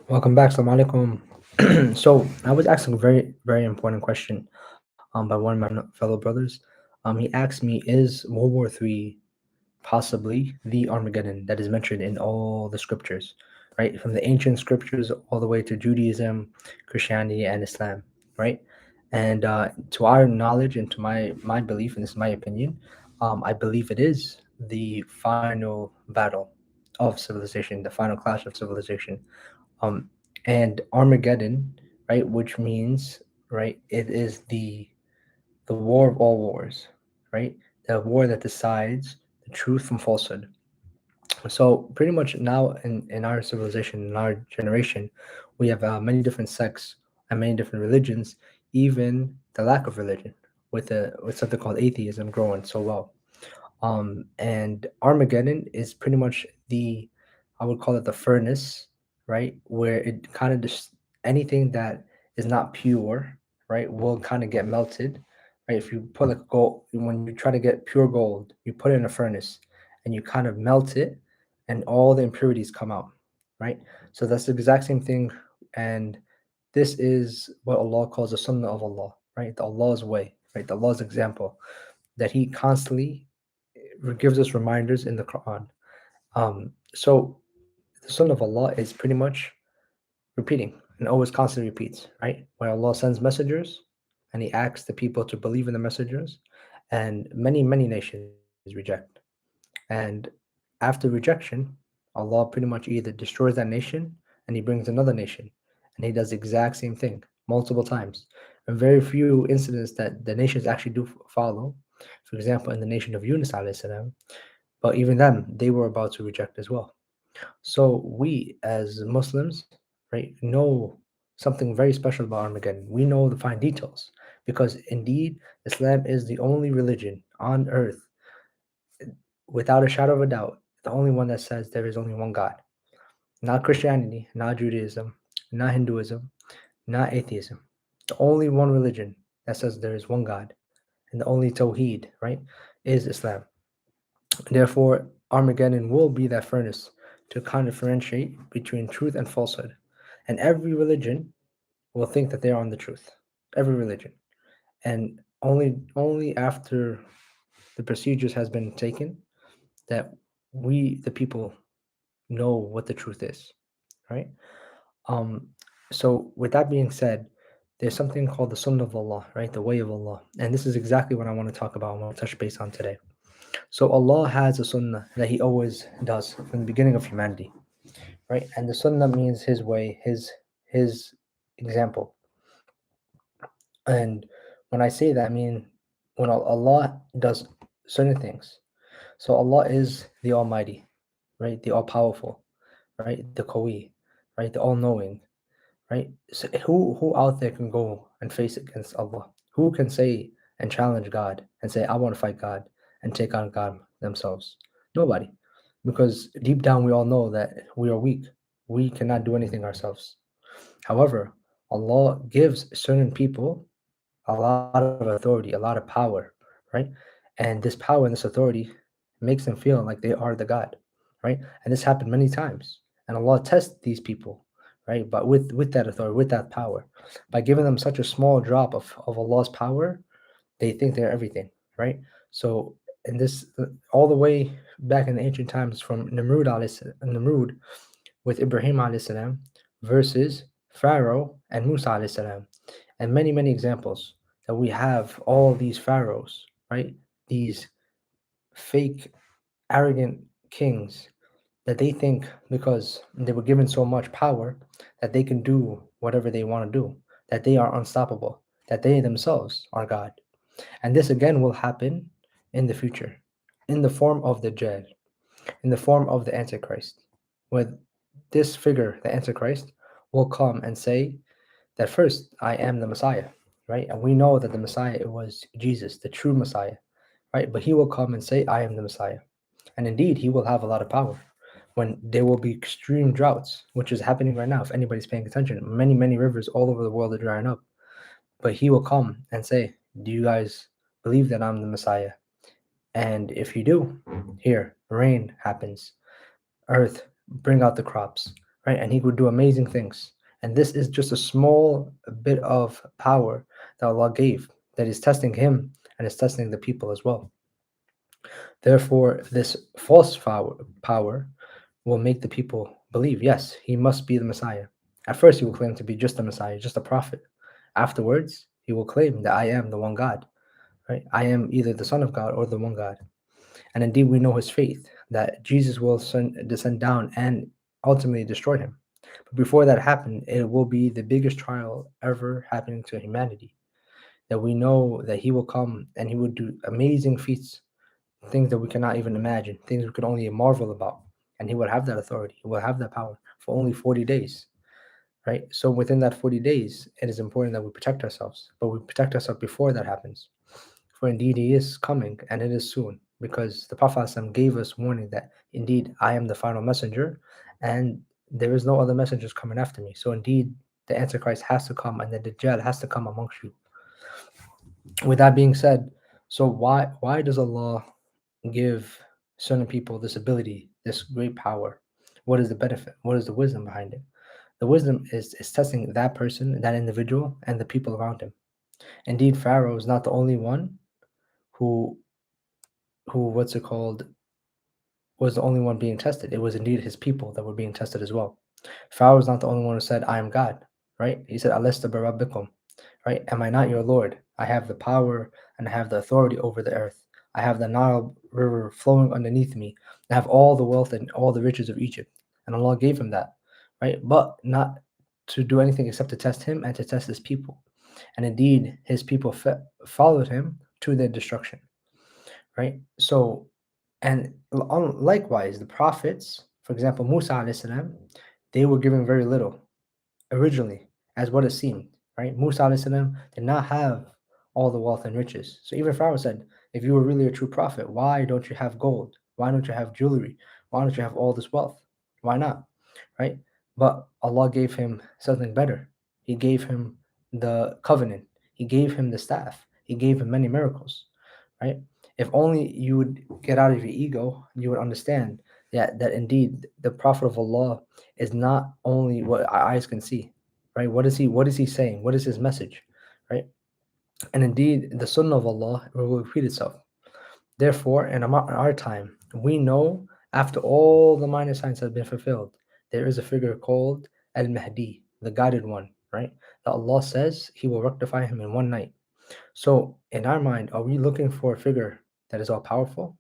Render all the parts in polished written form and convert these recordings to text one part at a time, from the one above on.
Welcome back. Assalamu alaikum. So I was asked a very, very important question by one of my fellow brothers. He asked me, is World War III possibly the Armageddon that is mentioned in all the scriptures, right? From the ancient scriptures all the way to Judaism, Christianity, and Islam, right? And to our knowledge and to my belief, and this is my opinion, I believe it is the final battle of civilization, the final clash of civilization. um, and Armageddon, right, which means, right, it is the war of all wars, right, the war that decides the truth from falsehood. So pretty much now in our civilization, in our generation, we have many different sects and many different religions, even the lack of religion, with something called atheism growing so well. And Armageddon is pretty much I would call it the furnace, right? Where it kind of just anything that is not pure, right, will kind of get melted, right? If you put like gold, when you try to get pure gold, you put it in a furnace and you kind of melt it, and all the impurities come out, right? So that's the exact same thing. And this is what Allah calls the Sunnah of Allah, right? The Allah's way, right? The Allah's example that He constantly gives us reminders in the Quran. So the Sunnah of Allah is pretty much repeating and always constantly repeats, right? Where Allah sends messengers and He asks the people to believe in the messengers, and many nations reject. And after rejection, Allah pretty much either destroys that nation and He brings another nation, and He does the exact same thing multiple times. And very few incidents that the nations actually do follow. For example, in the nation of Yunus alayhi salam, but even them, they were about to reject as well. So we as Muslims, right, know something very special about Armageddon. We know the fine details because indeed Islam is the only religion on earth, without a shadow of a doubt, the only one that says there is only one God. Not Christianity, not Judaism, not Hinduism, not atheism. The only one religion that says there is one God, and the only Tawheed, right, is Islam. Therefore, Armageddon will be that furnace to kind of differentiate between truth and falsehood. And every religion will think that they are on the truth. Every religion. And only after the procedures has been taken that we, the people, know what the truth is. Right? Um, so with that being said, there's something called the Sunnah of Allah, right? The way of Allah. And this is exactly what I want to talk about, I want to touch base on today. So Allah has a sunnah that He always does from the beginning of humanity, right? And the sunnah means His way, His example. And when I say that, I mean when Allah does certain things. So Allah is the Almighty, right? The All Powerful, right? The Qawi, right? The All Knowing, right? So who out there can go and face against Allah? Who can say and challenge God and say, I want to fight God and take on God themselves? Nobody. Because deep down we all know that we are weak. We cannot do anything ourselves. However, Allah gives certain people a lot of authority, a lot of power, right? And this power and this authority makes them feel like they are the God, right? And this happened many times. And Allah tests these people, right? But with that authority, with that power, by giving them such a small drop of Allah's power, they think they're everything, right? So in this, all the way back in the ancient times, from Nimrud with Ibrahim alayhi salam versus Pharaoh and Musa alayhi salam, and many examples that we have all these pharaohs, right? These fake, arrogant kings that they think because they were given so much power that they can do whatever they want to do, that they are unstoppable, that they themselves are God. And this again will happen in the future, in the form of the Dajjal, in the form of the Antichrist, where this figure, the Antichrist, will come and say that first, I am the Messiah, right? And we know that the Messiah it was Jesus, the true Messiah, right? But he will come and say, I am the Messiah. And indeed, he will have a lot of power when there will be extreme droughts, which is happening right now. If anybody's paying attention, many rivers all over the world are drying up. But he will come and say, do you guys believe that I'm the Messiah? And if you do, here, rain happens, earth, bring out the crops, right? And he would do amazing things. And this is just a small bit of power that Allah gave that is testing him and is testing the people as well. Therefore, this false power will make the people believe, yes, he must be the Messiah. At first, he will claim to be just a Messiah, just a prophet. Afterwards, he will claim that I am the one God, right? I am either the Son of God or the one God. And indeed, we know his faith, that Jesus will descend down and ultimately destroy him. But before that happened, it will be the biggest trial ever happening to humanity. That we know that he will come and he will do amazing feats, things that we cannot even imagine, things we could only marvel about. And he will have that authority, he will have that power for only 40 days, right? So within that 40 days, it is important that we protect ourselves, but we protect ourselves before that happens. For indeed he is coming, and it is soon, because the Prophet ﷺ gave us warning that indeed I am the final messenger, and there is no other messengers coming after me. So indeed the Antichrist has to come, and the Dajjal has to come amongst you. With that being said, so why does Allah give certain people this ability, this great power? What is the benefit? What is the wisdom behind it? The wisdom is testing that person, that individual, and the people around him. Indeed, Pharaoh is not the only one who what's it called was the only one being tested. It was indeed his people that were being tested as well. Pharaoh was not the only one who said, I am God, right? He said, Alesta barabbikum, right? Am I not your Lord? I have the power and I have the authority over the earth. I have the Nile River flowing underneath me. I have all the wealth and all the riches of Egypt. And Allah gave him that, right? But not to do anything except to test him and to test his people. And indeed, his people followed him to their destruction, right? So, and likewise, the prophets, for example, Musa alayhi salam, they were given very little originally, as what it seemed, right? Musa alayhi salam did not have all the wealth and riches. So even Pharaoh said, if you were really a true prophet, why don't you have gold? Why don't you have jewelry? Why don't you have all this wealth? Why not? Right? But Allah gave him something better. He gave him the covenant. He gave him the staff. He gave him many miracles, right? If only you would get out of your ego, you would understand that indeed the Prophet of Allah is not only what our eyes can see, right? What is he saying? What is his message, right? And indeed, the Sunnah of Allah will repeat itself. Therefore, in our time, we know after all the minor signs have been fulfilled, there is a figure called Al Mahdi, the guided one, right? That Allah says He will rectify him in one night. So, in our mind, are we looking for a figure that is all powerful,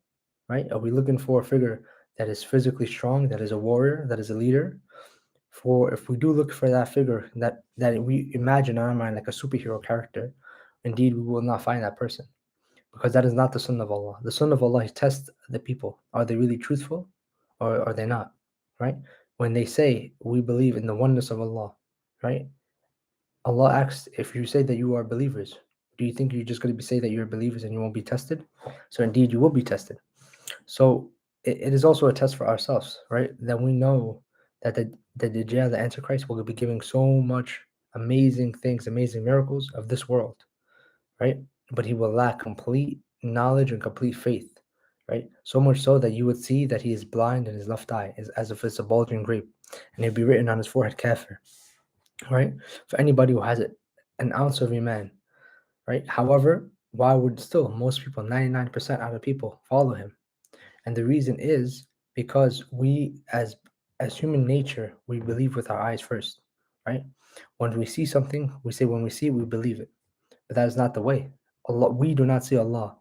right? Are we looking for a figure that is physically strong, that is a warrior, that is a leader? For if we do look for that figure that we imagine in our mind like a superhero character, indeed we will not find that person, because that is not the Sunnah of Allah. The Sunnah of Allah is test the people. Are they really truthful or are they not? Right? When they say we believe in the oneness of Allah, right? Allah asks, if you say that you are believers, do you think you're just going to be say that you're believers and you won't be tested? So indeed you will be tested. So it is also a test for ourselves, right? That we know that the Dajjal, the Antichrist, will be giving so much amazing things, amazing miracles of this world, right? But he will lack complete knowledge and complete faith, right? So much so that you would see that he is blind in his left eye, as if it's a bulging grape, and it'd be written on his forehead, kafir, right? For anybody who has it, an ounce of iman, right? However, why would still most people, 99% out of people, follow him? And the reason is because we, as human nature, we believe with our eyes first, right? When we see something, we say when we see it, we believe it. But that is not the way. Allah, we do not see Allah,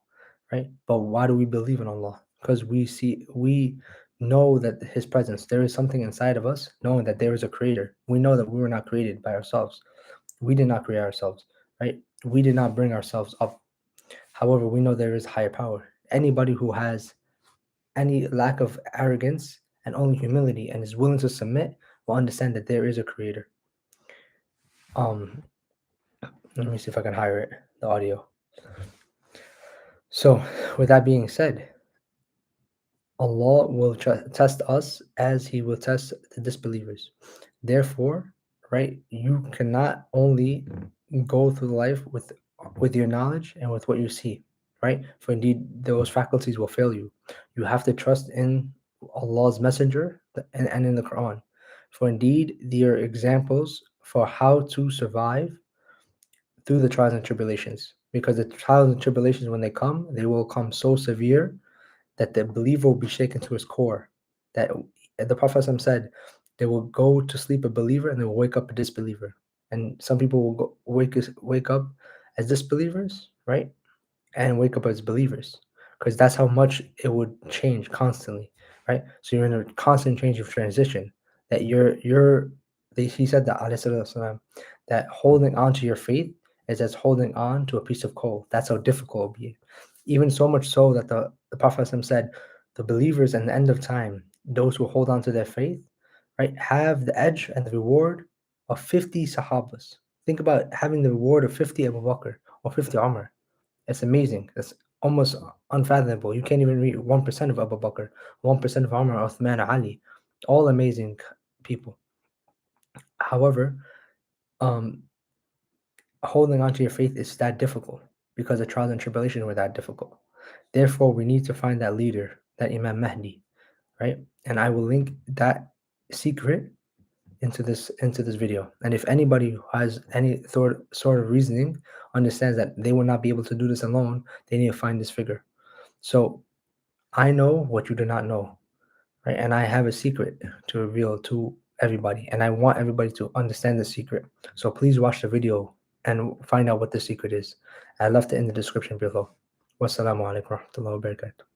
right? But why do we believe in Allah? Because we know that His presence, there is something inside of us, knowing that there is a creator. We know that we were not created by ourselves. We did not create ourselves, right? We did not bring ourselves up. However, we know there is higher power. Anybody who has any lack of arrogance and only humility and is willing to submit will understand that there is a creator. Um, Let me see if I can hire it, the audio. So, with that being said, Allah will test us as He will test the disbelievers. Therefore, right, you cannot only go through life with your knowledge and with what you see, right? For indeed, those faculties will fail you. You have to trust in Allah's messenger and in the Quran. For indeed, they are examples for how to survive through the trials and tribulations. Because the trials and tribulations, when they come, they will come so severe that the believer will be shaken to his core. That the Prophet said, they will go to sleep a believer and they will wake up a disbeliever. And some people will wake up as disbelievers, right? And wake up as believers, because that's how much it would change constantly, right? So you're in a constant change of transition. That he said that alayhi salatu wasalam, that holding on to your faith is as holding on to a piece of coal. That's how difficult it will be. Even so much so that the Prophet said, the believers in the end of time, those who hold on to their faith, right, have the edge and the reward of 50 Sahabas. Think about having the reward of 50 Abu Bakr or 50 Umar. It's amazing. It's almost unfathomable. You can't even read 1% of Abu Bakr, 1% of Umar, Uthman, Ali. All amazing people. However, um, holding on to your faith is that difficult because the trials and tribulations were that difficult. Therefore, we need to find that leader, that Imam Mahdi, right? And I will link that secret into this video. And if anybody who has any sort of reasoning understands that they will not be able to do this alone, they need to find this figure. So I know what you do not know, right? And I have a secret to reveal to everybody, and I want everybody to understand the secret. So please watch the video and find out what the secret is. I left it in the description below. Wassalamu alaikum warahmatullahi wabarakatuh.